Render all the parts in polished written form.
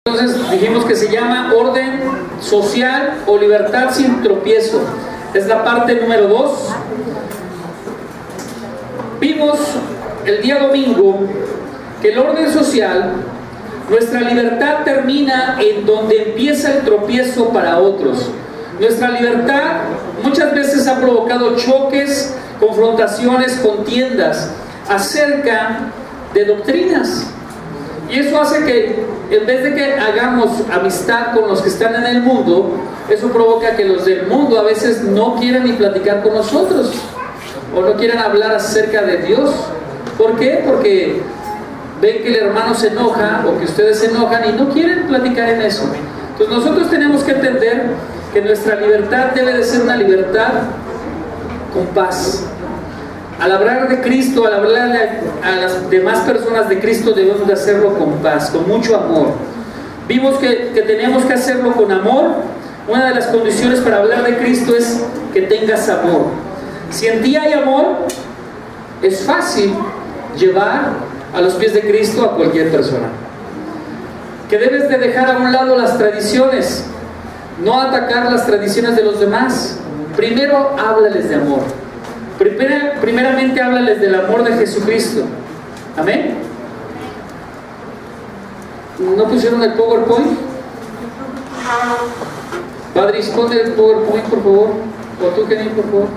Entonces dijimos que se llama orden social o libertad sin tropiezo. Es la parte número 2. Vimos el día domingo que el orden social, nuestra libertad termina en donde empieza el tropiezo para otros. Nuestra libertad muchas veces ha provocado choques, confrontaciones, contiendas acerca de doctrinas. Y eso hace que en vez de que hagamos amistad con los que están en el mundo, eso provoca que los del mundo a veces no quieran ni platicar con nosotros o no quieran hablar acerca de Dios. ¿Por qué? Porque ven que el hermano se enoja o que ustedes se enojan y no quieren platicar en eso. Entonces nosotros tenemos que entender que nuestra libertad debe de ser una libertad con paz. Al hablar de Cristo, al hablarle a las demás personas de Cristo, debemos de hacerlo con paz, con mucho amor. Vimos que tenemos que hacerlo con amor. Una de las condiciones para hablar de Cristo es que tengas amor. Si en ti hay amor, es fácil llevar a los pies de Cristo a cualquier persona. Que debes de dejar a un lado las tradiciones, no atacar las tradiciones de los demás. Primero, háblales de amor. Primeramente háblales del amor de Jesucristo. Amén. ¿No pusieron el PowerPoint? Padre, pon el PowerPoint, por favor. O tú, Kenny, por favor.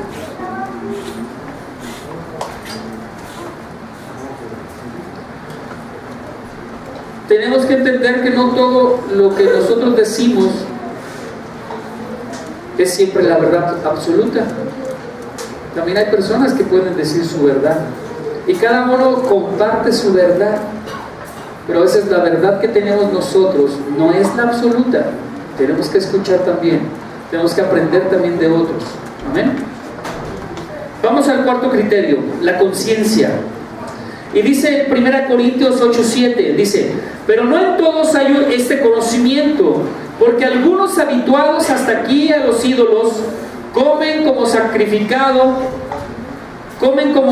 Tenemos que entender que no todo lo que nosotros decimos es siempre la verdad absoluta. También hay personas que pueden decir su verdad y cada uno comparte su verdad, pero a veces la verdad que tenemos nosotros no es la absoluta. Tenemos que escuchar también, tenemos que aprender también de otros. Amén. Vamos al cuarto criterio, la conciencia. Y dice 1 Corintios 8:7, dice: pero no en todos hay este conocimiento, porque algunos habituados hasta aquí a los ídolos comen como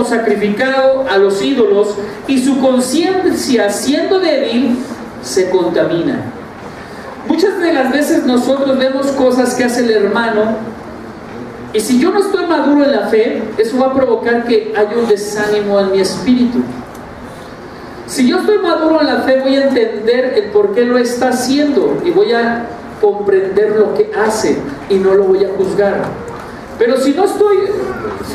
sacrificado a los ídolos, y su conciencia, siendo débil, se contamina. Muchas de las veces nosotros vemos cosas que hace el hermano, y si yo no estoy maduro en la fe, eso va a provocar que haya un desánimo en mi espíritu. Si yo estoy maduro en la fe, voy a entender el por qué lo está haciendo y voy a comprender lo que hace y no lo voy a juzgar. Pero si no estoy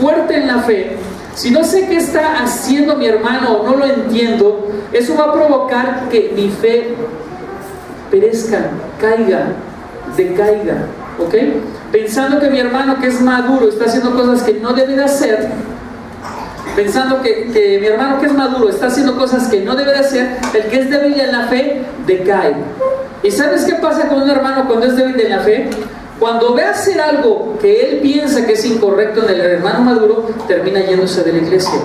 fuerte en la fe, si no sé qué está haciendo mi hermano o no lo entiendo, eso va a provocar que mi fe perezca, caiga, decaiga, ¿ok? Pensando que mi hermano que es maduro está haciendo cosas que no debe de hacer, pensando que mi hermano que es maduro está haciendo cosas que no debe de hacer, el que es débil en la fe decae. ¿Y sabes qué pasa con un hermano cuando es débil en la fe? Cuando ve hacer algo que él piensa que es incorrecto en el hermano maduro, termina yéndose de la iglesia.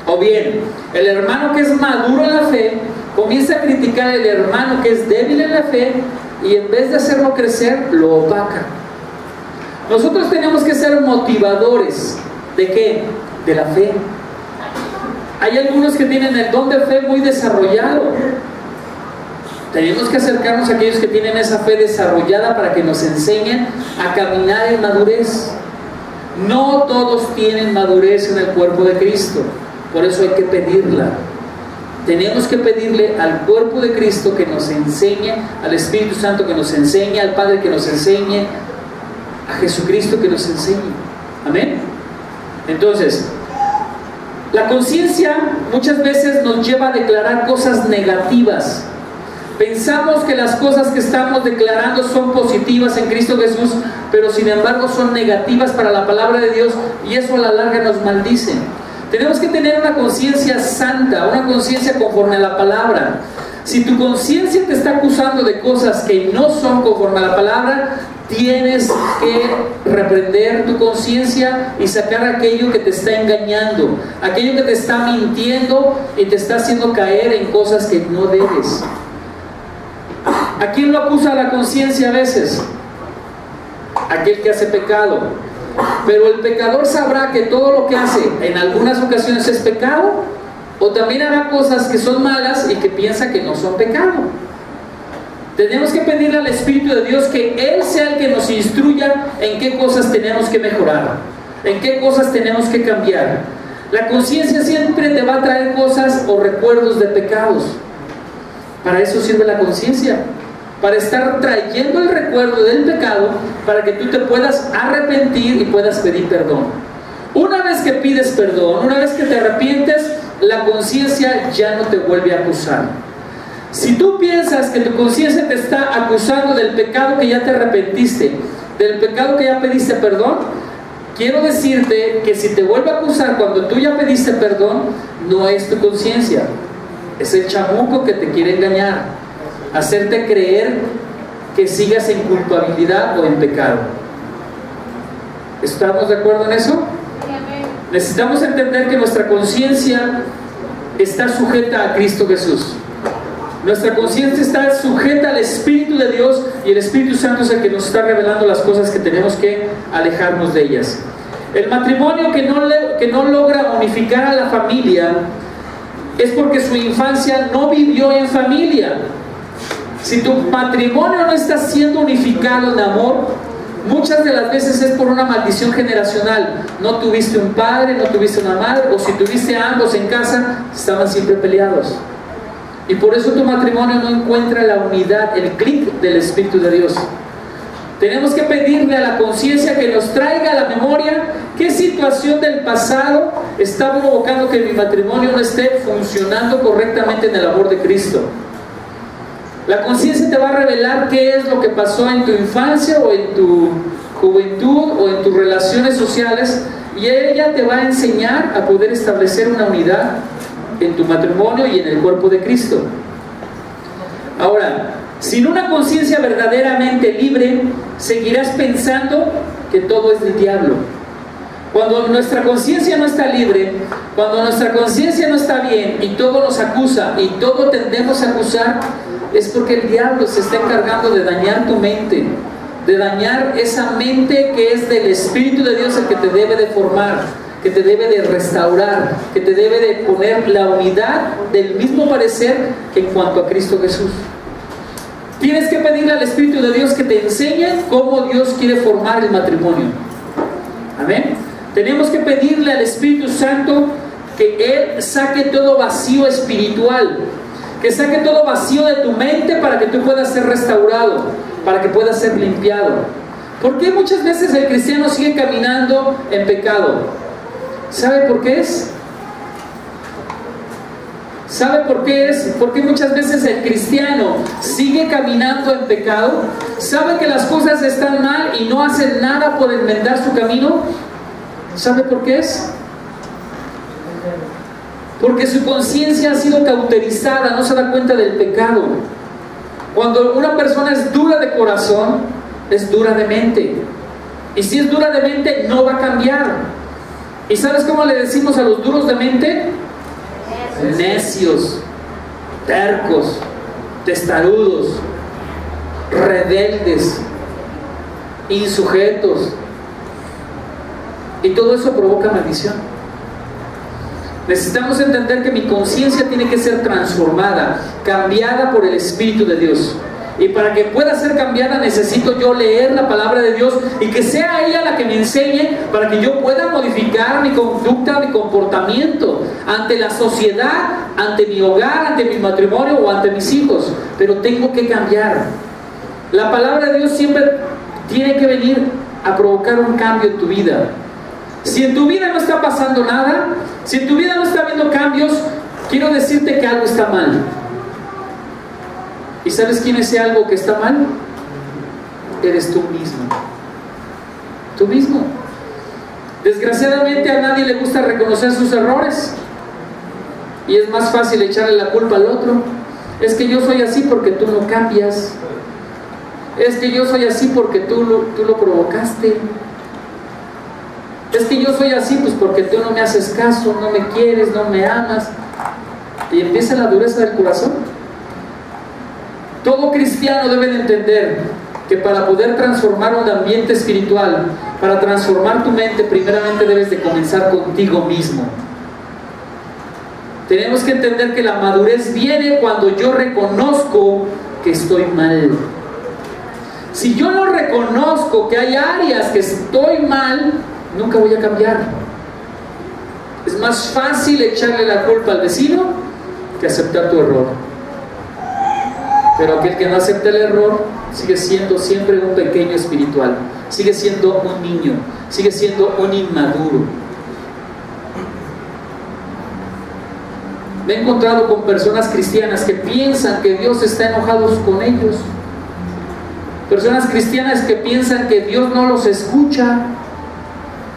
O bien, el hermano que es maduro en la fe comienza a criticar al hermano que es débil en la fe y en vez de hacerlo crecer, lo opaca. Nosotros tenemos que ser motivadores. ¿De qué? De la fe. Hay algunos que tienen el don de fe muy desarrollado. Tenemos que acercarnos a aquellos que tienen esa fe desarrollada para que nos enseñen a caminar en madurez. No todos tienen madurez en el cuerpo de Cristo, por eso hay que pedirla. Tenemos que pedirle al cuerpo de Cristo que nos enseñe, al Espíritu Santo que nos enseñe, al Padre que nos enseñe, a Jesucristo que nos enseñe. Amén. Entonces, la conciencia muchas veces nos lleva a declarar cosas negativas. Pensamos que las cosas que estamos declarando son positivas en Cristo Jesús, pero sin embargo son negativas para la palabra de Dios, y eso a la larga nos maldice. Tenemos que tener una conciencia santa, una conciencia conforme a la palabra. Si tu conciencia te está acusando de cosas que no son conforme a la palabra, tienes que reprender tu conciencia y sacar aquello que te está engañando, aquello que te está mintiendo y te está haciendo caer en cosas que no debes. ¿A quién lo acusa la conciencia a veces? Aquel que hace pecado. Pero el pecador sabrá que todo lo que hace en algunas ocasiones es pecado, o también hará cosas que son malas y que piensa que no son pecado. Tenemos que pedirle al Espíritu de Dios que Él sea el que nos instruya en qué cosas tenemos que mejorar, en qué cosas tenemos que cambiar. La conciencia siempre te va a traer cosas o recuerdos de pecados. Para eso sirve la conciencia, para estar trayendo el recuerdo del pecado, para que tú te puedas arrepentir y puedas pedir perdón. Una vez que pides perdón, una vez que te arrepientes, la conciencia ya no te vuelve a acusar. Si tú piensas que tu conciencia te está acusando del pecado que ya te arrepentiste, del pecado que ya pediste perdón, quiero decirte que si te vuelve a acusar cuando tú ya pediste perdón, no es tu conciencia, es el chamuco que te quiere engañar, hacerte creer que sigas en culpabilidad o en pecado. ¿Estamos de acuerdo en eso? Necesitamos entender que nuestra conciencia está sujeta a Cristo Jesús. Nuestra conciencia está sujeta al Espíritu de Dios, y el Espíritu Santo es el que nos está revelando las cosas que tenemos que alejarnos de ellas. El matrimonio que no logra unificar a la familia es porque su infancia no vivió en familia. Si tu matrimonio no está siendo unificado en amor, muchas de las veces es por una maldición generacional. No tuviste un padre, no tuviste una madre, o si tuviste a ambos en casa, estaban siempre peleados. Y por eso tu matrimonio no encuentra la unidad, el clic del Espíritu de Dios. Tenemos que pedirle a la conciencia que nos traiga a la memoria qué situación del pasado está provocando que mi matrimonio no esté funcionando correctamente en el amor de Cristo. La conciencia te va a revelar qué es lo que pasó en tu infancia o en tu juventud o en tus relaciones sociales, y ella te va a enseñar a poder establecer una unidad en tu matrimonio y en el cuerpo de Cristo. Ahora, sin una conciencia verdaderamente libre, seguirás pensando que todo es del diablo. Cuando nuestra conciencia no está libre, cuando nuestra conciencia no está bien y todo nos acusa y todo tendemos a acusar, es porque el diablo se está encargando de dañar tu mente, de dañar esa mente que es del Espíritu de Dios, el que te debe de formar, que te debe de restaurar, que te debe de poner la unidad del mismo parecer en cuanto a Cristo Jesús. Tienes que pedirle al Espíritu de Dios que te enseñe cómo Dios quiere formar el matrimonio. Amén. Tenemos que pedirle al Espíritu Santo que Él saque todo vacío espiritual, que saque todo vacío de tu mente para que tú puedas ser restaurado, para que puedas ser limpiado. ¿Por qué muchas veces el cristiano sigue caminando en pecado? ¿Sabe por qué es? ¿Sabe por qué es? Porque muchas veces el cristiano sigue caminando en pecado, sabe que las cosas están mal y no hace nada por enmendar su camino. ¿Sabe por qué es? Porque su conciencia ha sido cauterizada, no se da cuenta del pecado. Cuando una persona es dura de corazón, es dura de mente. Y si es dura de mente, no va a cambiar. ¿Y sabes cómo le decimos a los duros de mente? Necios, tercos, testarudos, rebeldes, insujetos. Y todo eso provoca maldición. Necesitamos entender que mi conciencia tiene que ser transformada, cambiada por el Espíritu de Dios. Y para que pueda ser cambiada necesito yo leer la palabra de Dios y que sea ella la que me enseñe, para que yo pueda modificar mi conducta, mi comportamiento ante la sociedad, ante mi hogar, ante mi matrimonio o ante mis hijos. Pero tengo que cambiar. La palabra de Dios siempre tiene que venir a provocar un cambio en tu vida. Si en tu vida no está pasando nada, si en tu vida no está habiendo cambios, quiero decirte que algo está mal. ¿Y sabes quién es ese algo que está mal? Eres tú mismo. Tú mismo. Desgraciadamente a nadie le gusta reconocer sus errores. Y es más fácil echarle la culpa al otro. Es que yo soy así porque tú no cambias. Es que yo soy así porque tú lo provocaste. Es que yo soy así pues porque tú no me haces caso, no me quieres, no me amas. Y empieza la dureza del corazón. Todo cristiano debe de entender que para poder transformar un ambiente espiritual, para transformar tu mente, primeramente debes de comenzar contigo mismo. Tenemos que entender que la madurez viene cuando yo reconozco que estoy mal. Si yo no reconozco que hay áreas que estoy mal, nunca voy a cambiar. Es más fácil echarle la culpa al vecino que aceptar tu error. Pero aquel que no acepta el error sigue siendo siempre un pequeño espiritual, sigue siendo un niño, sigue siendo un inmaduro. Me he encontrado con personas cristianas que piensan que Dios está enojado con ellos. Personas cristianas que piensan que Dios no los escucha,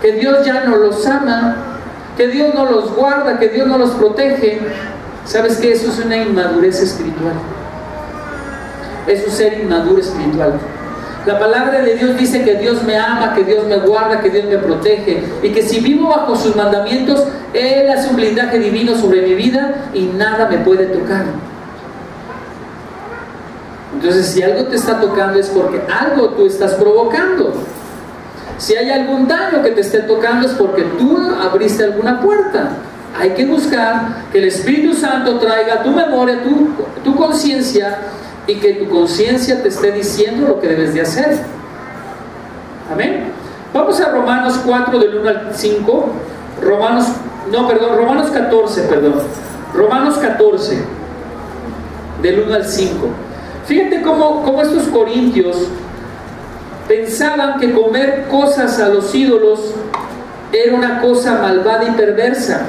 que Dios ya no los ama, que Dios no los guarda, que Dios no los protege. ¿Sabes qué? Eso es una inmadurez espiritual. Eso es ser inmaduro espiritual. La palabra de Dios dice que Dios me ama, que Dios me guarda, que Dios me protege, y que si vivo bajo sus mandamientos, Él hace un blindaje divino sobre mi vida y nada me puede tocar. Entonces, si algo te está tocando es porque algo tú estás provocando. Si hay algún daño que te esté tocando es porque tú abriste alguna puerta. Hay que buscar que el Espíritu Santo traiga a tu memoria, tu conciencia, y que tu conciencia te esté diciendo lo que debes de hacer. Amén. Vamos a Romanos 4 del 1 al 5. Romanos 14, Romanos 14 del 1 al 5. Fíjate cómo estos corintios pensaban que comer cosas a los ídolos era una cosa malvada y perversa.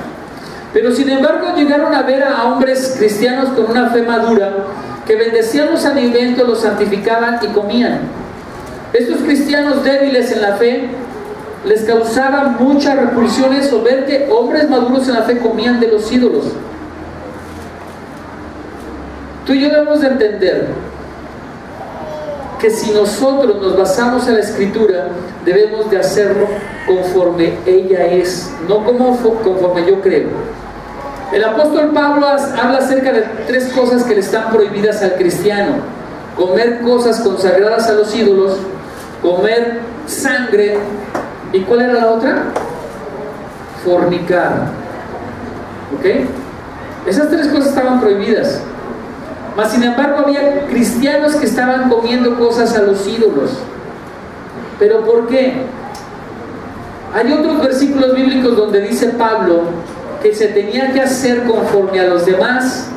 Pero sin embargo llegaron a ver a hombres cristianos con una fe madura que bendecían los alimentos, los santificaban y comían. Estos cristianos débiles en la fe les causaba mucha repulsión eso, ver que hombres maduros en la fe comían de los ídolos. Tú y yo debemos de entender que si nosotros nos basamos en la Escritura, debemos de hacerlo conforme ella es, no conforme yo creo. El apóstol Pablo habla acerca de 3 cosas que le están prohibidas al cristiano: comer cosas consagradas a los ídolos, comer sangre, ¿y cuál era la otra? Fornicar. ¿Ok? Esas 3 cosas estaban prohibidas. Mas sin embargo había cristianos que estaban comiendo cosas a los ídolos. ¿Pero por qué? Hay otros versículos bíblicos donde dice Pablo que se tenía que hacer conforme a los demás,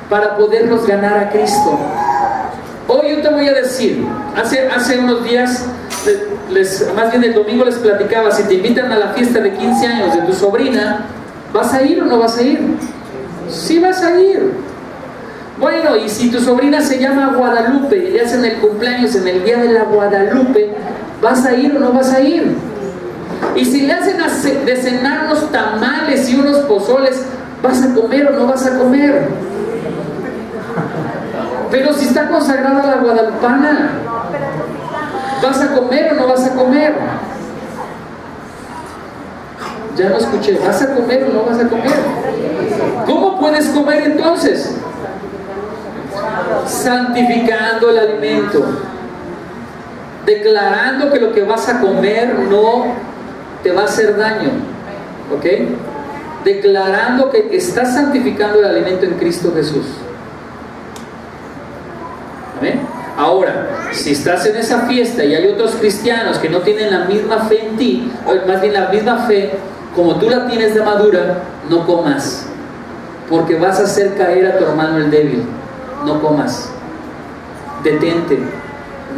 para poderlos ganar a Cristo. Hoy yo te voy a decir, hace unos días, más bien el domingo les platicaba, si te invitan a la fiesta de 15 años de tu sobrina, ¿vas a ir o no vas a ir? Sí vas a ir. Bueno, y si tu sobrina se llama Guadalupe y le hacen el cumpleaños en el día de la Guadalupe, ¿vas a ir o no vas a ir? Y si le hacen de cenar unos tamales y unos pozoles, ¿vas a comer o no vas a comer? Pero si está consagrada la guadalupana, ¿vas a comer o no vas a comer? Ya no escuché, ¿vas a comer o no vas a comer? ¿Cómo puedes comer entonces? Santificando el alimento, declarando que lo que vas a comer no te va a hacer daño, ¿ok? Declarando que estás santificando el alimento en Cristo Jesús. ¿Amén? Ahora, si estás en esa fiesta y hay otros cristianos que no tienen la misma fe en ti, o más bien la misma fe como tú la tienes de madura, no comas, porque vas a hacer caer a tu hermano el débil. No comas, detente,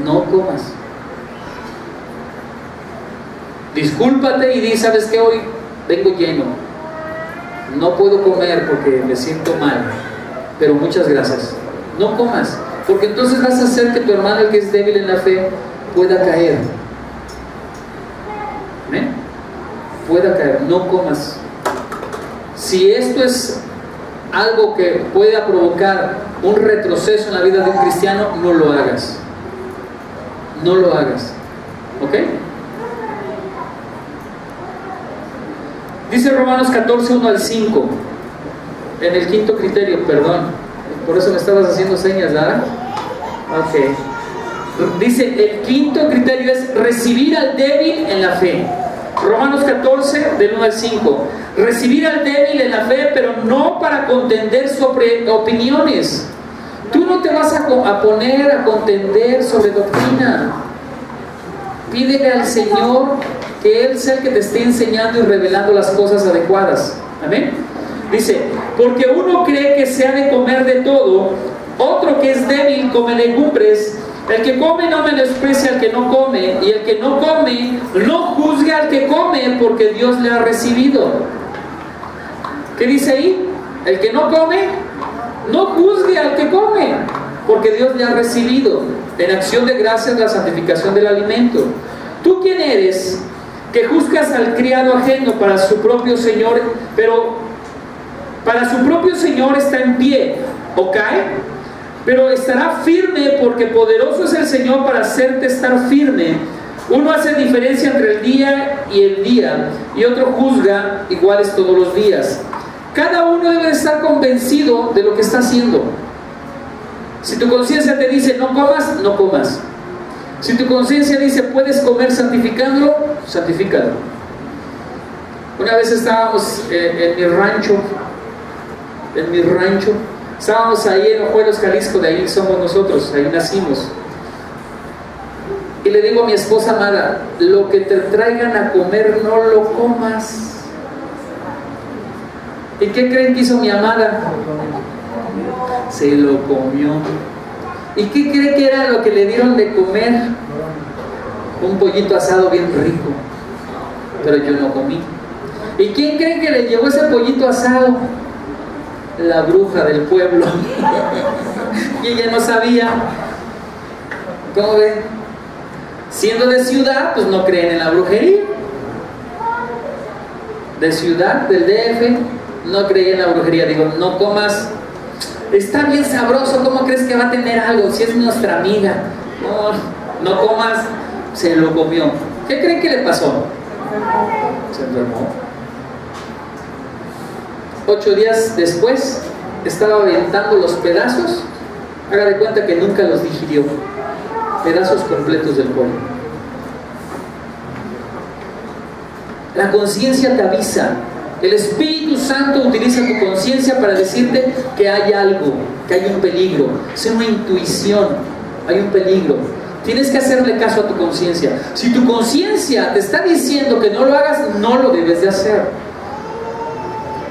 no comas. Discúlpate y di, ¿sabes qué? Hoy vengo lleno, no puedo comer porque me siento mal, pero muchas gracias. No comas, porque entonces vas a hacer que tu hermano, el que es débil en la fe, pueda caer. ¿Amén? Pueda caer, no comas. Si esto es algo que pueda provocar un retroceso en la vida de un cristiano, no lo hagas. No lo hagas. ¿Ok? Dice Romanos 14, 1 al 5. En el quinto criterio, perdón. Por eso me estabas haciendo señas, ¿verdad? Ok. Dice, el quinto criterio es recibir al débil en la fe. Romanos 14, del 1 al 5. Recibir al débil en la fe, pero no para contender sobre opiniones. Tú no te vas a poner a contender sobre doctrina. Pídele al Señor que Él sea el que te esté enseñando y revelando las cosas adecuadas. Amén. Dice, porque uno cree que se ha de comer de todo, otro que es débil come legumbres. El que come no menosprecia al que no come, y el que no come no juzgue al que come, porque Dios le ha recibido. ¿Qué dice ahí? El que no come no juzgue al que come, porque Dios le ha recibido. En acción de gracias la santificación del alimento. ¿Tú quién eres que juzgas al criado ajeno para su propio Señor, pero para su propio Señor está en pie o cae? Pero estará firme, porque poderoso es el Señor para hacerte estar firme. Uno hace diferencia entre el día, y otro juzga iguales todos los días. Cada uno debe estar convencido de lo que está haciendo. Si tu conciencia te dice no comas, no comas. Si tu conciencia dice puedes comer santificándolo, santifícalo. Una vez estábamos en mi rancho, estábamos ahí en Ojuelos, Jalisco, de ahí somos nosotros, ahí nacimos. Y le digo a mi esposa amada, lo que te traigan a comer no lo comas. ¿Y qué creen que hizo mi amada? Se lo comió. ¿Y qué cree que era lo que le dieron de comer? Un pollito asado bien rico. Pero yo no comí. ¿Y quién cree que le llevó ese pollito asado? La bruja del pueblo. Y ella no sabía. ¿Cómo ven? Siendo de ciudad, pues no creen en la brujería. De ciudad, del DF, no creía en la brujería. Digo, no comas, está bien sabroso, ¿cómo crees que va a tener algo? Si es nuestra amiga. No comas. Se lo comió. ¿Qué creen que le pasó? Se enfermó. 8 días después estaba aventando los pedazos. Haga de cuenta que nunca los digirió. Pedazos completos del pollo. La conciencia te avisa. El Espíritu Santo utiliza tu conciencia para decirte que hay algo, que hay un peligro. Es una intuición, hay un peligro. Tienes que hacerle caso a tu conciencia. Si tu conciencia te está diciendo que no lo hagas, no lo debes de hacer.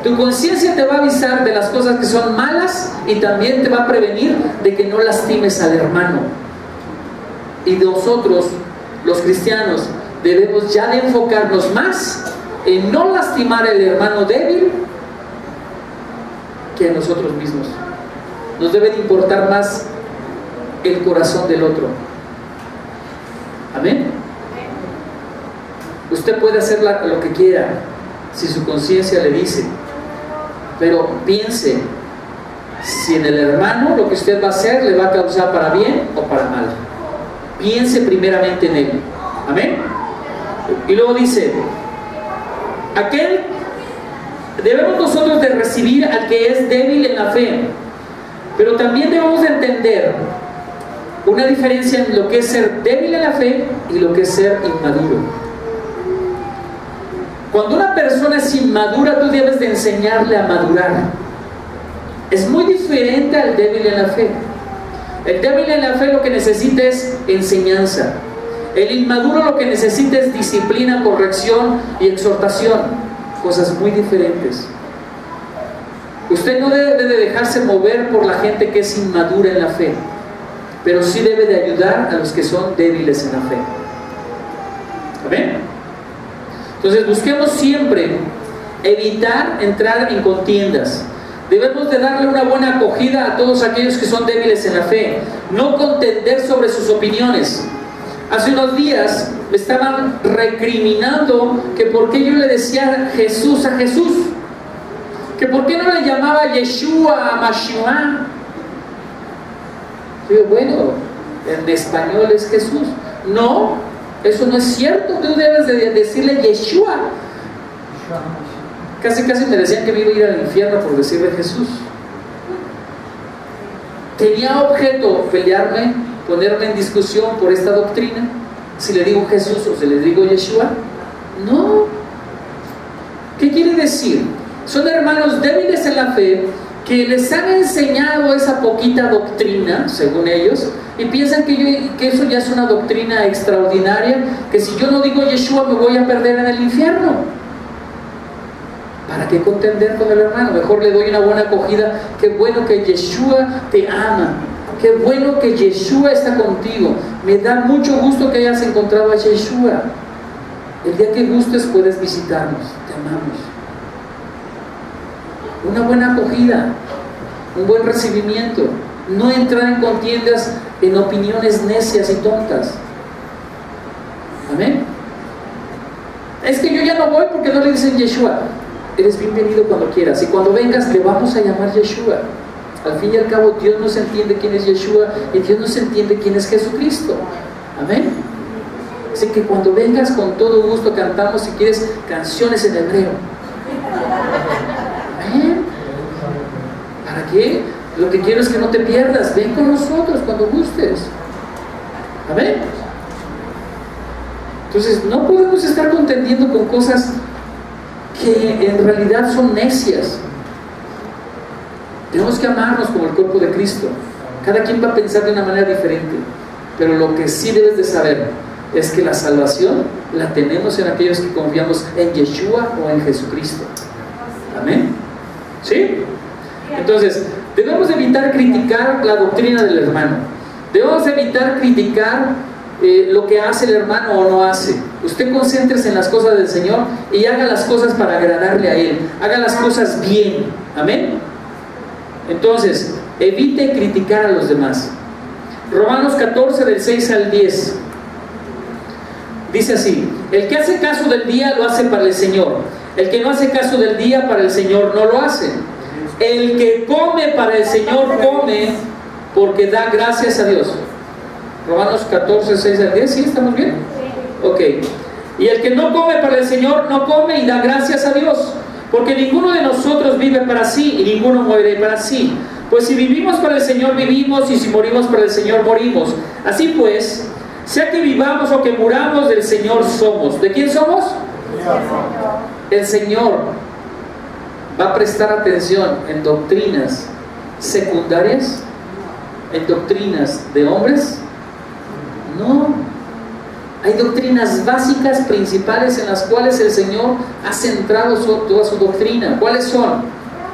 Tu conciencia te va a avisar de las cosas que son malas y también te va a prevenir de que no lastimes al hermano. Y nosotros, los cristianos, debemos ya de enfocarnos más en no lastimar al hermano débil que a nosotros mismos. Nos debe de importar más el corazón del otro. Amén. Usted puede hacer lo que quiera si su conciencia le dice, pero piense si en el hermano lo que usted va a hacer le va a causar para bien o para mal. Piense primeramente en él. Amén. Y luego dice, debemos nosotros de recibir al que es débil en la fe, pero también debemos de entender una diferencia en lo que es ser débil en la fe y lo que es ser inmaduro. Cuando una persona es inmadura, tú debes de enseñarle a madurar. Es muy diferente al débil en la fe. El débil en la fe lo que necesita es enseñanza. El inmaduro lo que necesita es disciplina, corrección y exhortación. Cosas muy diferentes. Usted no debe de dejarse mover por la gente que es inmadura en la fe, pero sí debe de ayudar a los que son débiles en la fe. ¿Amén? Entonces busquemos siempre evitar entrar en contiendas. Debemos de darle una buena acogida a todos aquellos que son débiles en la fe, no contender sobre sus opiniones. Hace unos días me estaban recriminando que por qué yo le decía Jesús a Jesús, que por qué no le llamaba Yeshua a Mashiach. Digo, bueno, en español es Jesús. No, eso no es cierto, tú debes de decirle Yeshua. Casi me decían que me iba a ir al infierno por decirle Jesús. ¿Tenía objeto pelearme, ponerme en discusión por esta doctrina? Si le digo Jesús o si le digo Yeshua. No, quiere decir? Son hermanos débiles en la fe, que les han enseñado esa poquita doctrina, según ellos, y piensan que eso ya es una doctrina extraordinaria, que si yo no digo Yeshua me voy a perder en el infierno. ¿Para qué contender con el hermano? Mejor le doy una buena acogida. Qué bueno que Yeshua te ama, qué bueno que Yeshua está contigo, me da mucho gusto que hayas encontrado a Yeshua. El día que gustes puedes visitarnos, te amamos. Una buena acogida, un buen recibimiento, no entrar en contiendas, en opiniones necias y tontas. Amén. Es que yo ya no voy porque no le dicen Yeshua. Eres bienvenido cuando quieras, y cuando vengas le vamos a llamar Yeshua. Al fin y al cabo Dios nos entiende quién es Yeshua y Dios nos entiende quién es Jesucristo. Amén. Así que cuando vengas, con todo gusto cantamos, si quieres, canciones en hebreo. Amén. ¿Para qué? Lo que quiero es que no te pierdas. Ven con nosotros cuando gustes. Amén. Entonces no podemos estar contendiendo con cosas que en realidad son necias. Tenemos que amarnos como el cuerpo de Cristo. Cada quien va a pensar de una manera diferente, pero lo que sí debes de saber es que la salvación la tenemos en aquellos que confiamos en Yeshua o en Jesucristo. Amén. ¿Sí? Entonces, debemos evitar criticar la doctrina del hermano. Debemos evitar criticar lo que hace el hermano o no hace. Usted concéntrese en las cosas del Señor y haga las cosas para agradarle a Él. Haga las cosas bien. Amén. Entonces, evite criticar a los demás. Romanos 14, del 6 al 10. Dice así: el que hace caso del día lo hace para el Señor. El que no hace caso del día para el Señor no lo hace. El que come para el Señor come porque da gracias a Dios. Romanos 14, 6 al 10. ¿Sí? ¿Estamos bien? Ok. Y el que no come para el Señor no come y da gracias a Dios, porque ninguno de nosotros vive para sí y ninguno muere para sí. Pues si vivimos para el Señor vivimos, y si morimos para el Señor morimos. Así pues, sea que vivamos o que muramos, del Señor somos. ¿De quién somos? El Señor va a prestar atención en doctrinas secundarias, en doctrinas de hombres. No, hay doctrinas básicas, principales, en las cuales el Señor ha centrado toda su doctrina. ¿Cuáles son?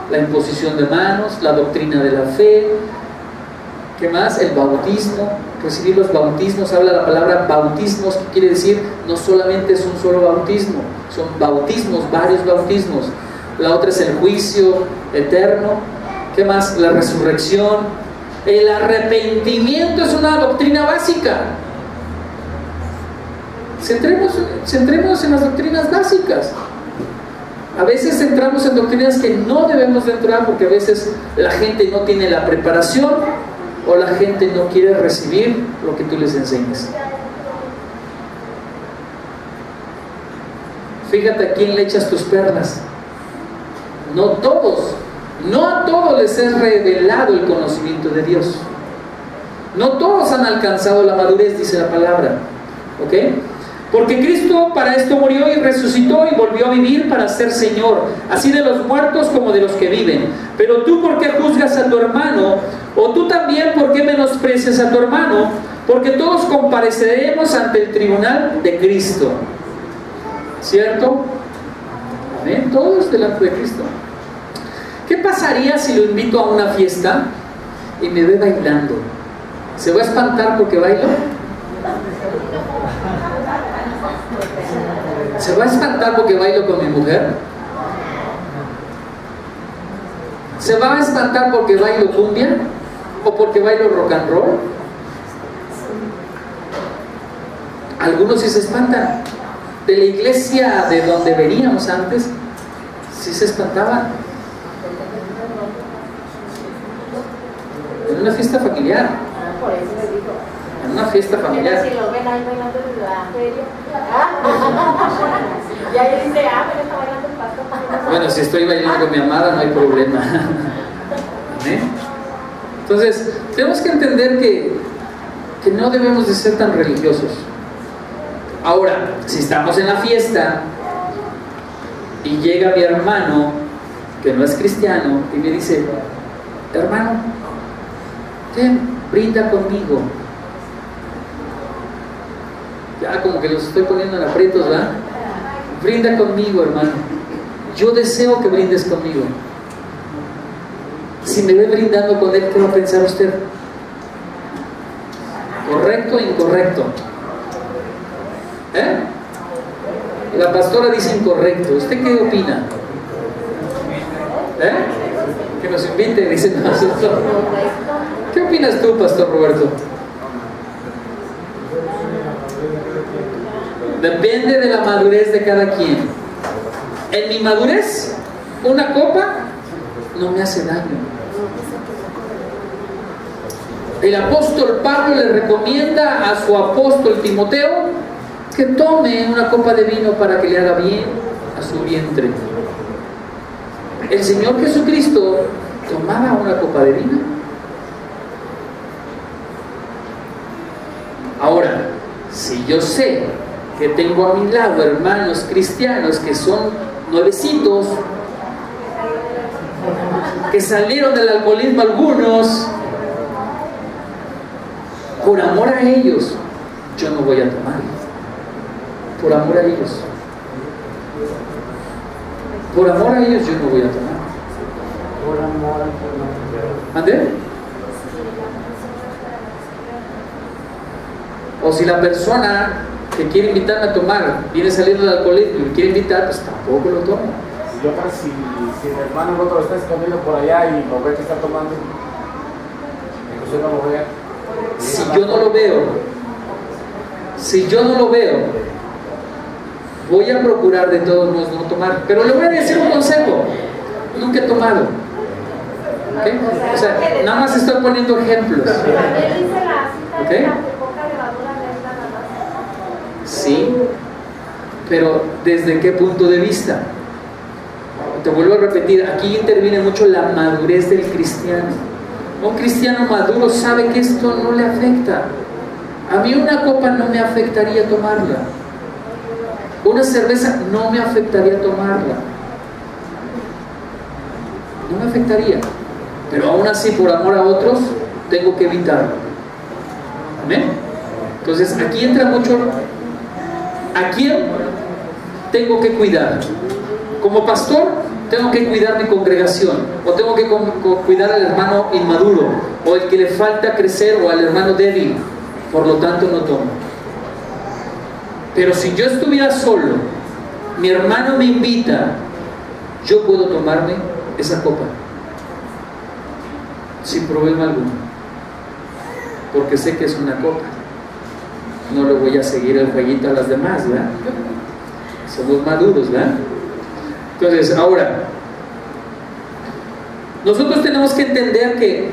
La imposición de manos, la doctrina de la fe. ¿Qué más? El bautismo, recibir los bautismos. Habla la palabra bautismos, que quiere decir no solamente es un solo bautismo, son bautismos, varios bautismos. La otra es el juicio eterno. ¿Qué más? La resurrección. El arrepentimiento es una doctrina básica. Centrémonos en las doctrinas básicas. A veces entramos en doctrinas que no debemos de entrar, porque a veces la gente no tiene la preparación o la gente no quiere recibir lo que tú les enseñes. Fíjate a quién le echas tus perlas. No a todos les es revelado el conocimiento de Dios. No todos han alcanzado la madurez, dice la palabra. ¿Ok? Porque Cristo para esto murió y resucitó y volvió a vivir para ser Señor, así de los muertos como de los que viven. Pero tú, ¿por qué juzgas a tu hermano? O tú también, ¿por qué menosprecias a tu hermano? Porque todos compareceremos ante el tribunal de Cristo. ¿Cierto? Amén. Todos delante de Cristo. ¿Qué pasaría si lo invito a una fiesta y me ve bailando? ¿Se va a espantar porque bailo? ¿Se va a espantar porque bailo con mi mujer? ¿Se va a espantar porque bailo cumbia? ¿O porque bailo rock and roll? Algunos sí se espantan. De la iglesia de donde veníamos antes, sí se espantaban. En una fiesta familiar. En una fiesta familiar. Si lo ven ahí bailando en la feria. Y ahí dice, pero está bailando el pastor. Bueno, si estoy bailando con mi amada no hay problema. ¿Amén? Entonces, tenemos que entender que no debemos de ser tan religiosos. Ahora, si estamos en la fiesta Y llega mi hermano, que no es cristiano, y me dice: hermano, ten, brinda conmigo. Ya como que los estoy poniendo en aprietos, ¿verdad? Brinda conmigo, hermano. Yo deseo que brindes conmigo. Si me ve brindando con él, ¿qué va a pensar usted? ¿Correcto o incorrecto? ¿Eh? La pastora dice incorrecto. ¿Usted qué opina? ¿Eh? Que nos invite, dice nosotros. ¿Qué opinas tú, Pastor Roberto? Depende de la madurez de cada quien. En mi madurez, una copa no me hace daño. El apóstol Pablo le recomienda a su apóstol Timoteo que tome una copa de vino para que le haga bien a su vientre. El Señor Jesucristo tomaba una copa de vino. Ahora, si yo sé que tengo a mi lado hermanos cristianos que son nuevecitos, que salieron del alcoholismo algunos, por amor a ellos, yo no voy a tomar. Por amor a ellos. Por amor a ellos yo no voy a tomar. Por amor a ellos. ¿Ande? O si la persona que quiere invitarme a tomar viene saliendo del alcoholismo y me quiere invitar, pues tampoco lo tomo. Y otra, si el hermano otro está escondido por allá y lo ve que está tomando, entonces no lo vea. Si yo no lo veo, voy a procurar de todos modos no tomar. Pero le voy a decir un consejo: nunca he tomado. ¿Okay? O sea, nada más estoy poniendo ejemplos. ¿Okay? Sí, pero ¿desde qué punto de vista? Te vuelvo a repetir, aquí interviene mucho la madurez del cristiano. Un cristiano maduro sabe que esto no le afecta. A mí una copa no me afectaría tomarla. Una cerveza no me afectaría tomarla. No me afectaría. Pero aún así, por amor a otros, tengo que evitarlo. ¿Amén? Entonces, aquí entra mucho... ¿A quién tengo que cuidar? Como pastor, tengo que cuidar mi congregación, o tengo que cuidar al hermano inmaduro, o el que le falta crecer, o al hermano débil. Por lo tanto, no tomo. Pero si yo estuviera solo, mi hermano me invita, yo puedo tomarme esa copa sin problema alguno, porque sé que es una copa. No le voy a seguir el jueguito a las demás, ¿verdad? Somos maduros, ¿verdad? Entonces, ahora, nosotros tenemos que entender que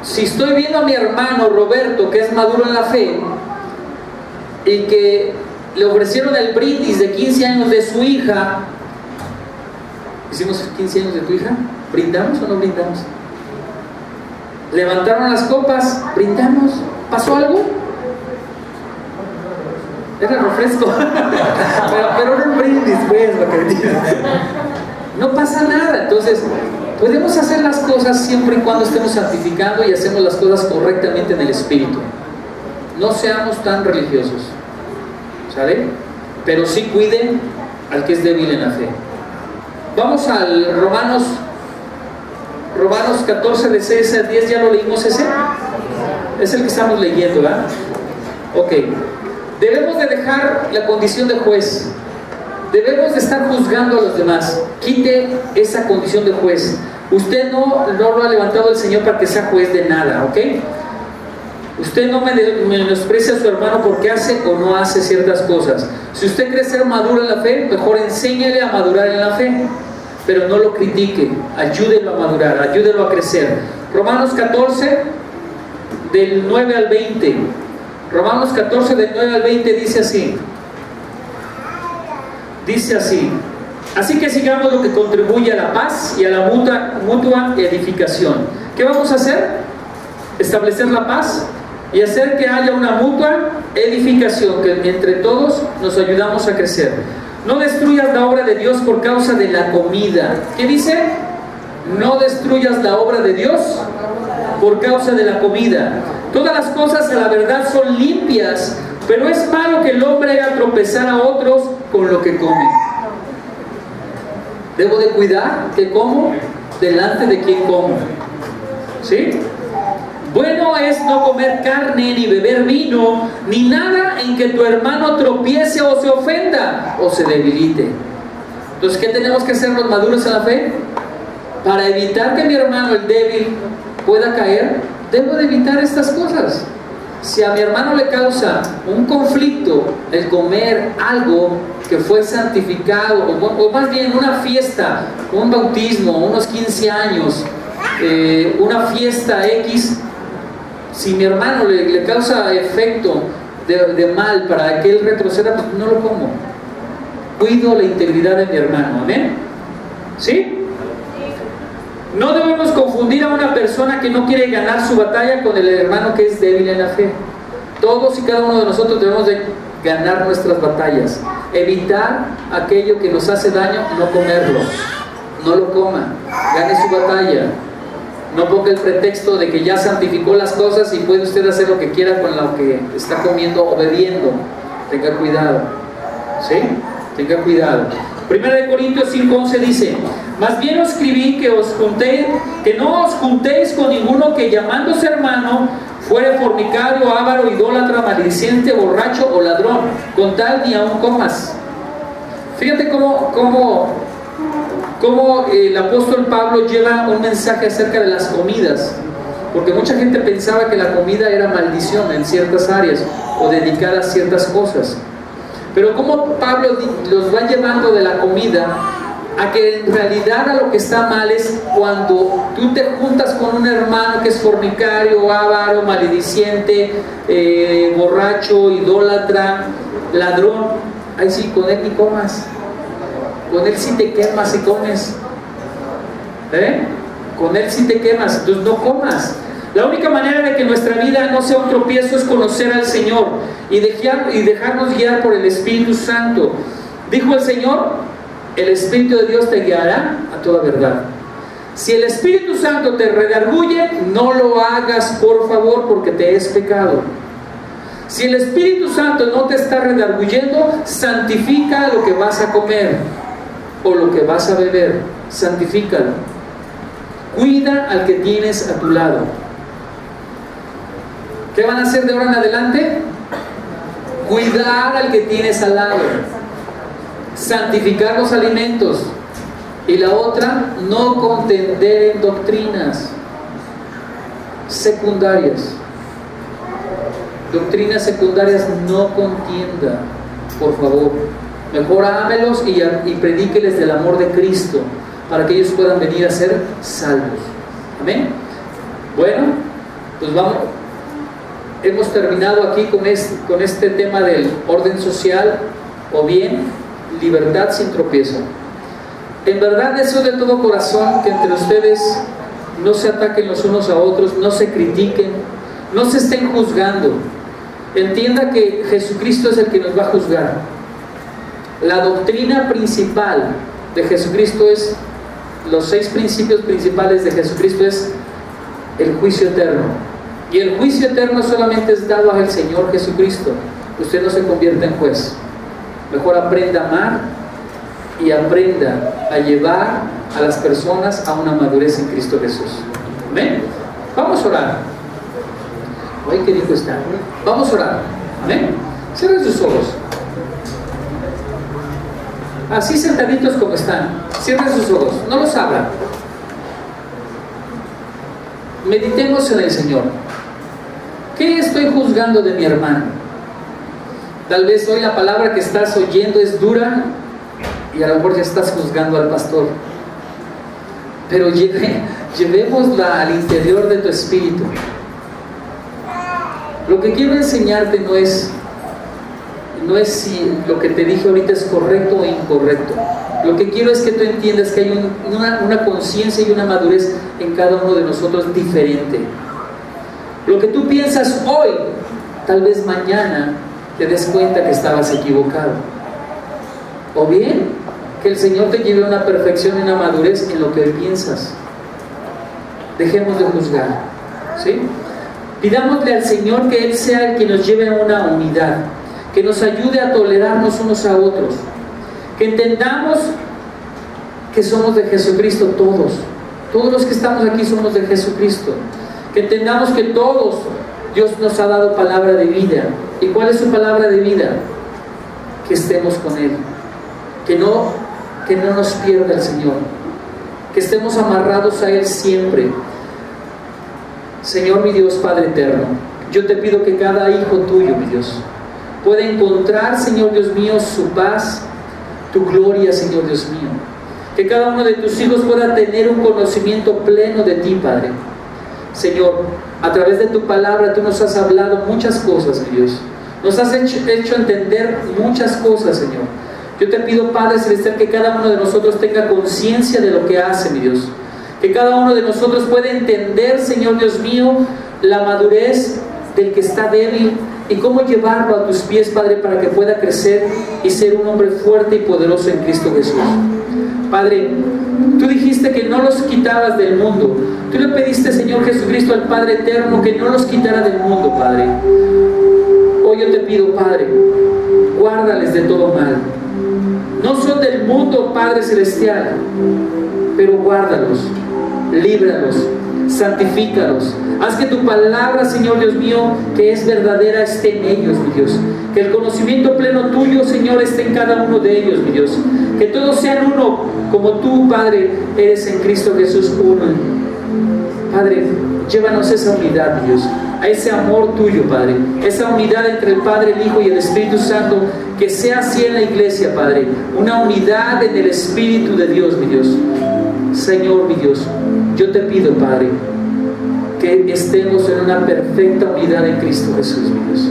si estoy viendo a mi hermano Roberto, que es maduro en la fe, y que le ofrecieron el brindis de 15 años de su hija, ¿hicimos 15 años de tu hija? ¿Brindamos o no brindamos? ¿Levantaron las copas? ¿Brindamos? ¿Pasó algo? Era refresco. pero no un brindis, pues, lo que dices. No pasa nada. Entonces, podemos hacer las cosas siempre y cuando estemos santificando y hacemos las cosas correctamente en el Espíritu. No seamos tan religiosos, ¿sale? Pero sí cuiden al que es débil en la fe. Vamos al Romanos 14, de 6 al 10, ¿ya lo leímos ese? Es el que estamos leyendo, ¿verdad? Ok. Debemos de dejar la condición de juez. Debemos de estar juzgando a los demás. Quite esa condición de juez. Usted no lo ha levantado el Señor para que sea juez de nada, ¿ok? Usted no menosprecia a su hermano porque hace o no hace ciertas cosas. Si usted cree ser maduro en la fe, mejor enséñele a madurar en la fe. Pero no lo critique, ayúdelo a madurar, ayúdelo a crecer. Romanos 14, del 9 al 20. Romanos 14, del 9 al 20 dice así. Dice así: así que sigamos lo que contribuye a la paz y a la mutua edificación. ¿Qué vamos a hacer? Establecer la paz y hacer que haya una mutua edificación, que entre todos nos ayudamos a crecer. No destruyas la obra de Dios por causa de la comida. ¿Qué dice? No destruyas la obra de Dios por causa de la comida. Todas las cosas a la verdad son limpias, pero es malo que el hombre haga tropezar a otros con lo que come. Debo de cuidar que como delante de quien como. ¿Sí? Bueno es no comer carne, ni beber vino, ni nada en que tu hermano tropiece o se ofenda o se debilite. Entonces, ¿qué tenemos que hacer los maduros en la fe? Para evitar que mi hermano, el débil, pueda caer, debo de evitar estas cosas. Si a mi hermano le causa un conflicto el comer algo que fue santificado, o más bien una fiesta, un bautismo, unos 15 años, una fiesta X, si mi hermano le causa efecto de mal para que él retroceda, pues no lo como. Cuido la integridad de mi hermano, ¿amén? ¿Sí? No debemos confundir a una persona que no quiere ganar su batalla con el hermano que es débil en la fe. Todos y cada uno de nosotros debemos de ganar nuestras batallas. Evitar aquello que nos hace daño, no comerlo. No lo coma. Gane su batalla. No ponga el pretexto de que ya santificó las cosas y puede usted hacer lo que quiera con lo que está comiendo o bebiendo. Tenga cuidado. ¿Sí? Tenga cuidado. 1 Corintios 5:11 dice: más bien os escribí que no os juntéis con ninguno que llamándose hermano fuere fornicario, avaro, idólatra, maldiciente, borracho o ladrón, con tal ni aun comas. Fíjate cómo el apóstol Pablo lleva un mensaje acerca de las comidas, porque mucha gente pensaba que la comida era maldición en ciertas áreas o dedicada a ciertas cosas. Pero como Pablo los va llevando de la comida a que en realidad a lo que está mal es cuando tú te juntas con un hermano que es fornicario, avaro, malediciente, borracho, idólatra, ladrón. Ahí sí, con él ni comas. Con él sí te quemas y comes. Con él sí te quemas, entonces no comas. La única manera de que nuestra vida no sea un tropiezo es conocer al Señor y dejarnos guiar por el Espíritu Santo. Dijo el Señor: el Espíritu de Dios te guiará a toda verdad. Si el Espíritu Santo te redarguye, no lo hagas, por favor, porque te es pecado. Si el Espíritu Santo no te está redarguyendo, santifica lo que vas a comer o lo que vas a beber. Santifícalo. Cuida al que tienes a tu lado. ¿Qué van a hacer de ahora en adelante? Cuidar al que tienes al lado. Santificar los alimentos. Y la otra, no contender en doctrinas secundarias. Doctrinas secundarias, no contienda, por favor. Mejor ámelos y predíqueles del amor de Cristo, para que ellos puedan venir a ser salvos. Amén. Bueno, pues vamos. Hemos terminado aquí con este tema del orden social, o bien libertad sin tropiezo. En verdad deseo de todo corazón que entre ustedes no se ataquen los unos a otros, no se critiquen, no se estén juzgando. Entienda que Jesucristo es el que nos va a juzgar. La doctrina principal de Jesucristo es, los 6 principios principales de Jesucristo es el juicio eterno. Y el juicio eterno solamente es dado al Señor Jesucristo. Usted no se convierta en juez. Mejor aprenda a amar y aprenda a llevar a las personas a una madurez en Cristo Jesús. ¿Amén? Vamos a orar. Ay, qué rico está. Vamos a orar. ¿Amén? Cierren sus ojos. Así sentaditos como están. Cierren sus ojos. No los abran. Meditemos en el Señor. ¿Qué estoy juzgando de mi hermano? Tal vez hoy la palabra que estás oyendo es dura y a lo mejor ya estás juzgando al pastor. Pero llevémosla al interior de tu espíritu. Lo que quiero enseñarte no es si lo que te dije ahorita es correcto o incorrecto. Lo que quiero es que tú entiendas que hay una conciencia y una madurez en cada uno de nosotros diferente. Lo que tú piensas hoy, tal vez mañana te des cuenta que estabas equivocado. o bien que el Señor te lleve a una perfección y una madurez en lo que piensas. Dejemos de juzgar, ¿sí? Pidámosle al Señor que Él sea el que nos lleve a una unidad, que nos ayude a tolerarnos unos a otros, que entendamos que somos de Jesucristo todos los que estamos aquí somos de Jesucristo, que entendamos que todos Dios nos ha dado palabra de vida. ¿Y cuál es su palabra de vida? Que estemos con Él, que no nos pierda el Señor, que estemos amarrados a Él siempre. Señor mi Dios, Padre eterno, yo te pido que cada hijo tuyo, mi Dios, pueda encontrar, Señor Dios mío, su paz, tu gloria, Señor Dios mío. Que cada uno de tus hijos pueda tener un conocimiento pleno de ti, Padre. Señor, a través de tu palabra tú nos has hablado muchas cosas, mi Dios. Nos has hecho entender muchas cosas, Señor. Yo te pido, Padre Celestial, que cada uno de nosotros tenga conciencia de lo que hace, mi Dios. Que cada uno de nosotros pueda entender, Señor Dios mío, la madurez del que está débil y cómo llevarlo a tus pies, Padre, para que pueda crecer y ser un hombre fuerte y poderoso en Cristo Jesús. Padre, tú dijiste que no los quitabas del mundo. Tú le pediste, Señor Jesucristo, al Padre eterno que no los quitara del mundo, Padre. Hoy yo te pido, Padre, guárdales de todo mal. No son del mundo, Padre Celestial, pero guárdalos, líbralos, santifícalos. Haz que tu palabra, Señor Dios mío, que es verdadera, esté en ellos, mi Dios. Que el conocimiento pleno tuyo, Señor, esté en cada uno de ellos, mi Dios. Que todos sean uno, como tú, Padre, eres en Cristo Jesús uno. Padre, llévanos esa unidad, mi Dios, a ese amor tuyo, Padre, esa unidad entre el Padre, el Hijo y el Espíritu Santo, que sea así en la iglesia, Padre, una unidad en el Espíritu de Dios, mi Dios. Señor, mi Dios, yo te pido, Padre, que estemos en una perfecta unidad en Cristo Jesús, mi Dios.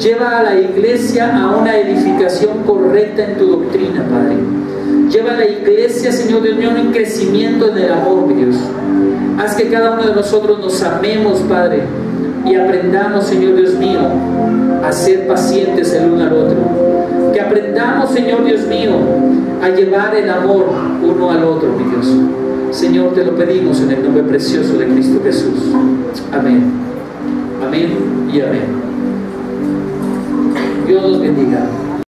Lleva a la iglesia a una edificación correcta en tu doctrina, Padre. Lleva a la iglesia, Señor Dios mío, en crecimiento en el amor, mi Dios. Haz que cada uno de nosotros nos amemos, Padre, y aprendamos, Señor Dios mío, a ser pacientes el uno al otro. Que aprendamos, Señor Dios mío, a llevar el amor uno al otro, mi Dios. Señor, te lo pedimos en el nombre precioso de Cristo Jesús. Amén. Amén y amén. Dios los bendiga.